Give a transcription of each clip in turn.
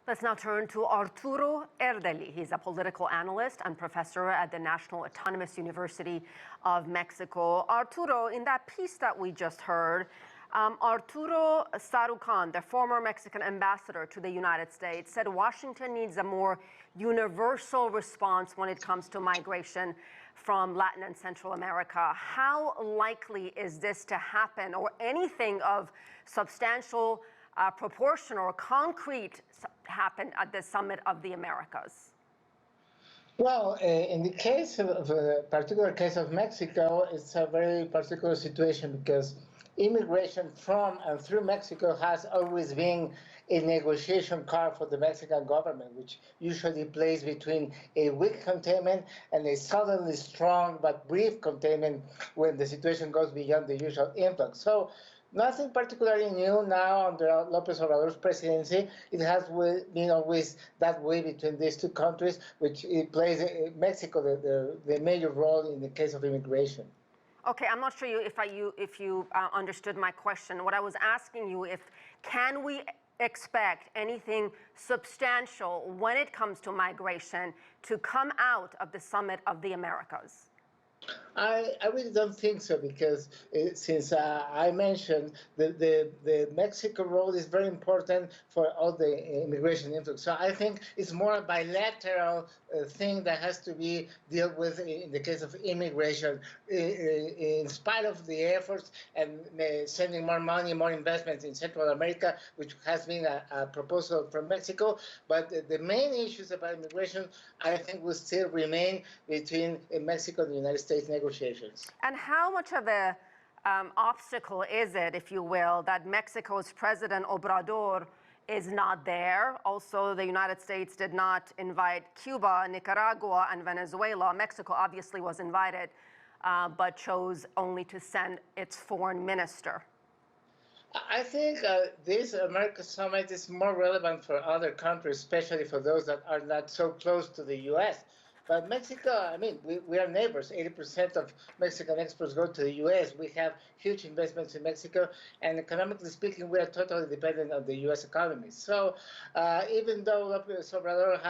Let's now turn to Arturo Erdely. He's a political analyst and professor at the National Autonomous University of Mexico. Arturo, in that piece that we just heard, Arturo Sarucan, the former Mexican ambassador to the United States, said Washington needs a more universal response when it comes to migration from Latin and Central America. How likely is this to happen, or anything of substantial proportion or concrete happen at the Summit of the Americas? Well, in the case of a particular case of Mexico, it's a very particular situation because immigration from and through Mexico has always been a negotiation card for the Mexican government, which usually plays between a weak containment and a suddenly strong but brief containment when the situation goes beyond the usual influx. So nothing particularly new now under López Obrador's presidency. It has been always that way between these two countries, which it plays Mexico the major role in the case of immigration. Okay, I'm not sure if you understood my question. What I was asking you, can we expect anything substantial when it comes to migration to come out of the Summit of the Americas? I really don't think so, because since I mentioned the Mexico role is very important for all the immigration influx. So I think it's more a bilateral thing that has to be dealt with in the case of immigration, in spite of the efforts and sending more money, more investments in Central America, which has been a proposal from Mexico. But the main issues about immigration, I think, will still remain between Mexico and the United States negotiations. And how much of an obstacle is it, if you will, that Mexico's President Obrador is not there? Also, the United States did not invite Cuba, Nicaragua, and Venezuela. Mexico obviously was invited, but chose only to send its foreign minister. I think this America Summit is more relevant for other countries, especially for those that are not so close to the U.S. But Mexico, I mean, we are neighbors. 80% of Mexican exports go to the U.S. We have huge investments in Mexico, and economically speaking, we are totally dependent on the U.S. economy. So even though López Obrador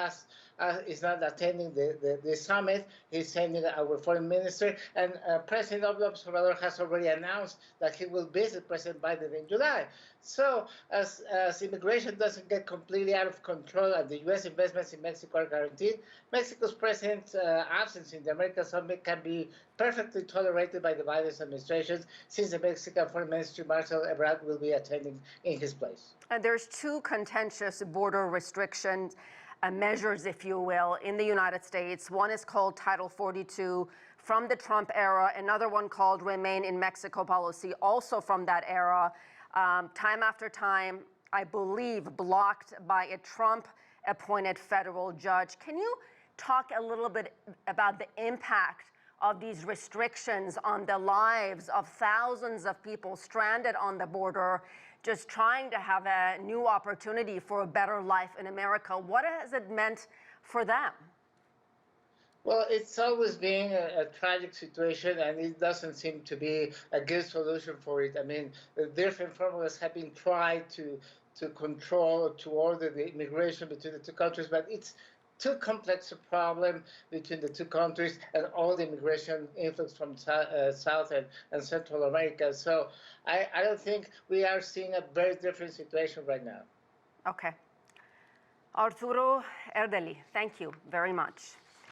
is not attending the summit, he's sending our foreign minister, and President López Obrador has already announced that he will visit President Biden in July. So as immigration doesn't get completely out of control and the U.S. investments in Mexico are guaranteed, Mexico's president's absence in the American Summit can be perfectly tolerated by the Biden administration, since the Mexican Foreign Minister Marcelo Ebrard will be attending in his place. And there's two contentious border restrictions measures, if you will, in the United States. One is called Title 42 from the Trump era, another one called Remain in Mexico policy, also from that era. Time after time, I believe, blocked by a Trump-appointed federal judge. Can you talk a little bit about the impact of these restrictions on the lives of thousands of people stranded on the border, just trying to have a new opportunity for a better life in America? What has it meant for them? Well, it's always been a tragic situation, and it doesn't seem to be a good solution for it. I mean, different formulas have been tried to control, to order the immigration between the two countries, but it's too complex a problem between the two countries and all the immigration influx from South and Central America. So I don't think we are seeing a very different situation right now. Okay. Arturo Erdely, thank you very much.